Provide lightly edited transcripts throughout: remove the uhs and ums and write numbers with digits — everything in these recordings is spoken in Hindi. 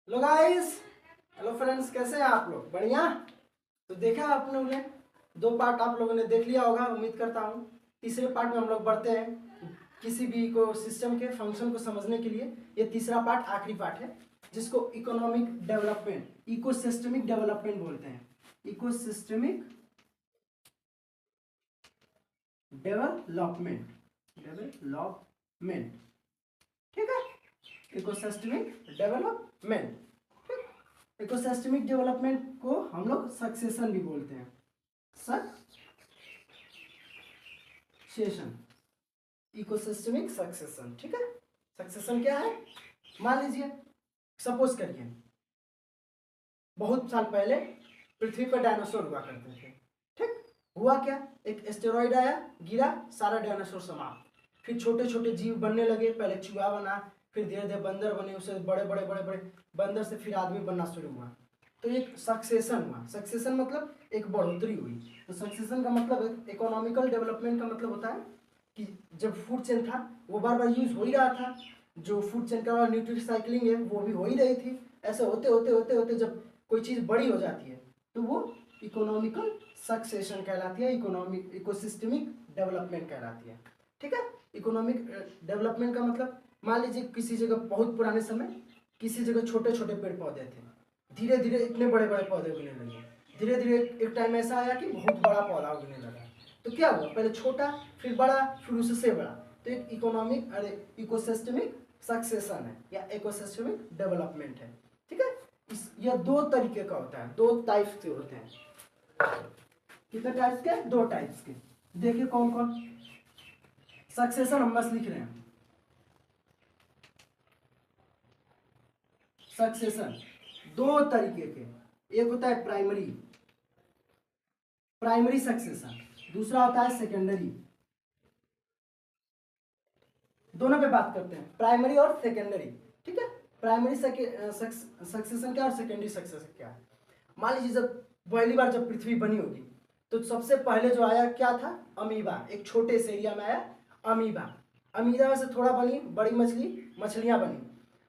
हेलो गाइस, हेलो फ्रेंड्स, कैसे हैं आप लोग? बढ़िया। तो देखा आप लोगों ने, दो पार्ट आप लोगों ने देख लिया होगा, उम्मीद करता हूँ। तीसरे पार्ट में हम लोग बढ़ते हैं किसी भी को सिस्टम के फंक्शन को समझने के लिए। ये तीसरा पार्ट आखिरी पार्ट है, जिसको इकोनॉमिक डेवलपमेंट, इकोसिस्टमिक डेवलपमेंट बोलते हैं। इकोसिस्टमिक डेवलपमेंट, डेवलपमेंट, ठीक है। इकोसिस्टमिक डेवलपमेंट, इकोसिस्टमिक डेवलपमेंट को हम लोग सक्सेशन भी बोलते हैं। सक्सेशन, इकोसिस्टमिक सक्सेशन, ठीक है। सक्सेशन क्या है? मान लीजिए, सपोज करिए बहुत साल पहले पृथ्वी पर डायनासोर हुआ करते थे। ठीक, हुआ क्या, एक एस्टेरॉइड आया, गिरा, सारा डायनासोर समाप्त। फिर छोटे छोटे जीव बनने लगे, पहले चूहा बना, फिर धीरे धीरे बंदर बने, उससे बड़े बड़े बड़े बड़े बंदर से फिर आदमी बनना शुरू हुआ। तो एक सक्सेशन हुआ। सक्सेशन मतलब एक बढ़ोतरी हुई। तो सक्सेशन का मतलब, इकोनॉमिकल डेवलपमेंट का मतलब होता है कि जब फूड चेन था वो बार बार यूज हो ही रहा था, जो फूड चेन का न्यूट्रिएंट साइक्लिंग है वो भी हो ही रही थी। ऐसे होते होते होते होते जब कोई चीज़ बड़ी हो जाती है तो वो इकोनॉमिकल सक्सेशन कहलाती है, इकोनॉमिक इकोसिस्टमिक डेवलपमेंट कहलाती है। ठीक है। इकोनॉमिक डेवलपमेंट का मतलब, मान लीजिए किसी जगह बहुत पुराने समय किसी जगह छोटे छोटे पेड़ पौधे थे, धीरे धीरे इतने बड़े बड़े पौधे उगने लगे। धीरे धीरे एक टाइम ऐसा आया कि बहुत बड़ा पौधा उगने लगा। तो क्या हुआ, पहले छोटा, फिर बड़ा, फिर उससे बड़ा। तो एक इकोनॉमिक, अरे इकोसिस्टमिक सक्सेशन है या इकोसिस्टमिक डेवलपमेंट है। ठीक है। यह दो तरीके का होता है, दो टाइप्स के होते हैं। कितने टाइप्स के? दो टाइप्स के। देखिए कौन कौन। सक्सेशन हम बस लिख रहे हैं। सक्सेशन दो तरीके के, एक होता है प्राइमरी, प्राइमरी सक्सेशन, दूसरा होता है सेकेंडरी। दोनों पे बात करते हैं, प्राइमरी और सेकेंडरी। ठीक है। प्राइमरी सक्सेशन क्या और सेकेंडरी सक्सेशन क्या है? मान लीजिए जब पहली बार जब पृथ्वी बनी होगी तो सबसे पहले जो आया क्या था? अमीबा। एक छोटे से एरिया में आया अमीबा। अमीबा से थोड़ा बनी बड़ी मछली, मछलियां बनी,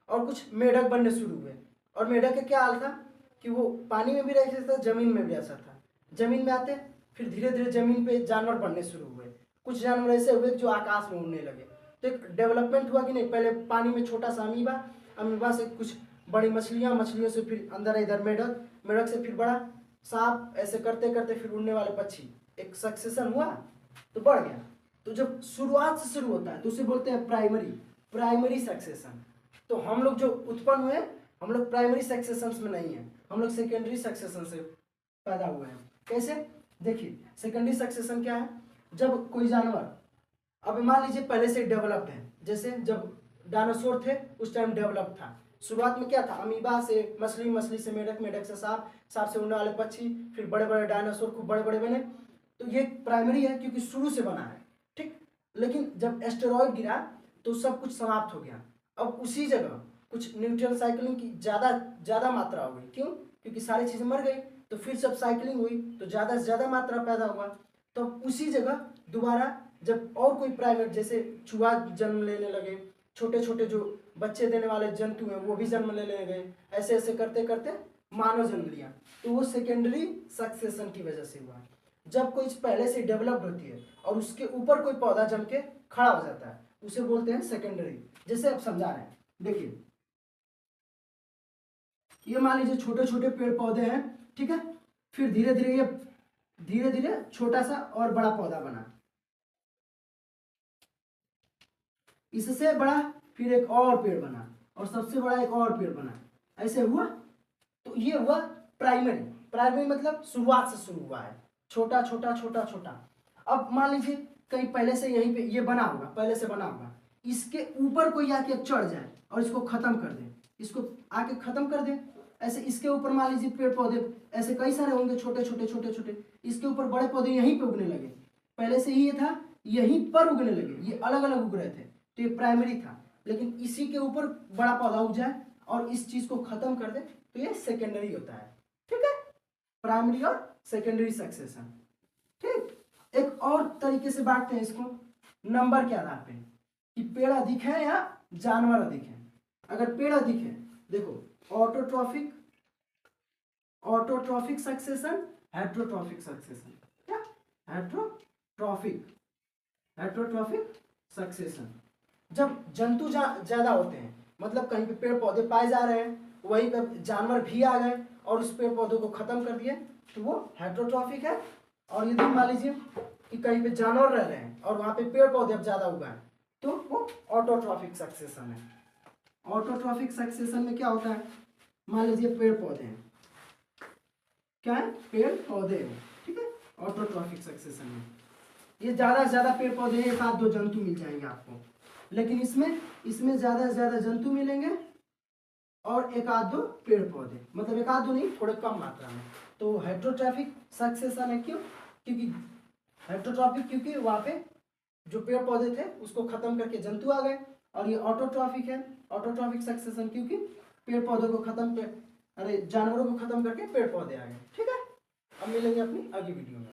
और कुछ मेढक बनने शुरू हुए। और मेढक का क्या हाल था कि वो पानी में भी रह सकता था, जमीन में भी रह सकता था। जमीन में आते, फिर धीरे धीरे जमीन पे जानवर बनने शुरू हुए। कुछ जानवर ऐसे हुए जो आकाश में उड़ने लगे। तो एक डेवलपमेंट हुआ कि नहीं, पहले पानी में छोटा सा अमीबा, अमीबा से कुछ बड़ी मछलियां, मछलियों से फिर अंदर इधर मेढक, मेढक से फिर बड़ा सांप, ऐसे करते करते फिर उड़ने वाले पक्षी। एक सक्सेशन हुआ तो बढ़ गया। तो जब शुरुआत से शुरू होता है तो उसे बोलते हैं प्राइमरी, प्राइमरी सक्सेशन। तो हम लोग जो उत्पन्न हुए, हम लोग प्राइमरी सक्सेशन में नहीं है, हम लोग सेकेंडरी सक्सेशन से पैदा हुए हैं। कैसे? देखिए सेकेंडरी सक्सेशन क्या है, जब कोई जानवर, अब मान लीजिए पहले से डेवलप्ड है, जैसे जब डायनासोर थे उस टाइम डेवलप था। शुरुआत में क्या था? अमीबा से मछली, मछली से मेढक, मेढक से सांप, सांप से उड़ने वाले पक्षी, फिर बड़े बड़े डायनासोर खूब बड़े बड़े बने। तो ये प्राइमरी है क्योंकि शुरू से बना है। ठीक। लेकिन जब एस्टेरॉयड गिरा तो सब कुछ समाप्त हो गया। अब उसी जगह कुछ न्यूट्रिएंट साइकिलिंग की ज़्यादा ज़्यादा मात्रा हो गई। क्यों? क्योंकि सारी चीज़ें मर गई, तो फिर जब साइकिलिंग हुई तो ज़्यादा से ज़्यादा मात्रा पैदा हुआ। तो उसी जगह दोबारा जब और कोई प्राइमेट, जैसे चूहा जन्म लेने लगे, छोटे छोटे जो बच्चे देने वाले जंतु हैं वो भी जन्म लेने गए, ऐसे ऐसे करते करते मानव जन्म लिया। तो वो सेकेंडरी सक्सेशन की वजह से हुआ। जब कोई पहले से डेवलप्ड होती है और उसके ऊपर कोई पौधा जम के खड़ा हो जाता है, उसे बोलते हैं सेकेंडरी। जैसे आप समझा रहे हैं, देखिए ये मान लीजिए छोटे छोटे पेड़ पौधे हैं, ठीक है। फिर धीरे धीरे ये धीरे धीरे छोटा सा और बड़ा पौधा बना, इससे बड़ा, फिर एक और पेड़ बना, और सबसे बड़ा एक और पेड़ बना, ऐसे हुआ। तो ये हुआ प्राइमरी। प्राइमरी मतलब शुरुआत से शुरू हुआ है, छोटा छोटा छोटा छोटा। अब मान लीजिए कहीं पहले से यहीं पे ये बना होगा, पहले से बना होगा, इसके ऊपर कोई आके चढ़ जाए और इसको खत्म कर दे, इसको आके खत्म कर दे। ऐसे इसके ऊपर मान लीजिए पेड़ पौधे ऐसे कई सारे होंगे, छोटे छोटे छोटे छोटे, इसके ऊपर बड़े पौधे यहीं पे उगने लगे। पहले से ही ये था, यहीं पर उगने लगे, ये अलग अलग उग रहे थे, तो ये प्राइमरी था। लेकिन इसी के ऊपर बड़ा पौधा उग जाए और इस चीज को खत्म कर दे तो ये सेकेंडरी होता है। ठीक है। प्राइमरी और सेकेंडरी सक्सेशन। ठीक। एक और तरीके से बांटते हैं इसको नंबर के आधार पे, कि पेड़ अधिक है या जानवर अधिक है। अगर पेड़ अधिक है, देखो autotrophic, autotrophic succession, heterotrophic succession. क्या? Heterotrophic, heterotrophic succession. जब जंतु ज्यादा होते हैं, मतलब कहीं पे पेड़ पौधे पाए जा रहे हैं, वहीं पर जानवर भी आ गए और उस पेड़ पौधों को खत्म कर दिए, तो वो हेट्रोट्रॉफिक है। और यदि मान लीजिए कि कहीं पे जानवर रह रहे हैं और वहां पे पेड़ पौधे अब ज्यादा उगाए, तो वो ऑटोट्रॉफिक सक्सेशन है। ऑटोट्रॉफिक सक्सेशन में क्या होता है, मान लीजिए पेड़ पौधे हैं, क्या है, पेड़ पौधे हैं, ठीक है, ऑटोट्रॉफिक सक्सेशन में ये ज्यादा से ज्यादा पेड़ पौधे, एक आध दो जंतु मिल जाएंगे आपको, लेकिन इसमें ज्यादा से ज्यादा जंतु मिलेंगे और एक आध दो पेड़ पौधे, मतलब एक आध दो नहीं, थोड़े कम मात्रा में। तो हेट्रोट्रॉफिक सक्सेशन है। क्यों? क्योंकि हेट्रोट्रॉफिक, क्योंकि वहां पे जो पेड़ पौधे थे उसको खत्म करके जंतु आ गए। और ये ऑटोट्रॉफिक है, ऑटोट्रॉफिक सक्सेशन, क्योंकि पेड़ पौधों को खत्म कर, अरे जानवरों को खत्म करके पेड़ पौधे आ गए। ठीक है, अब मिलेंगे अपनी अगली वीडियो में।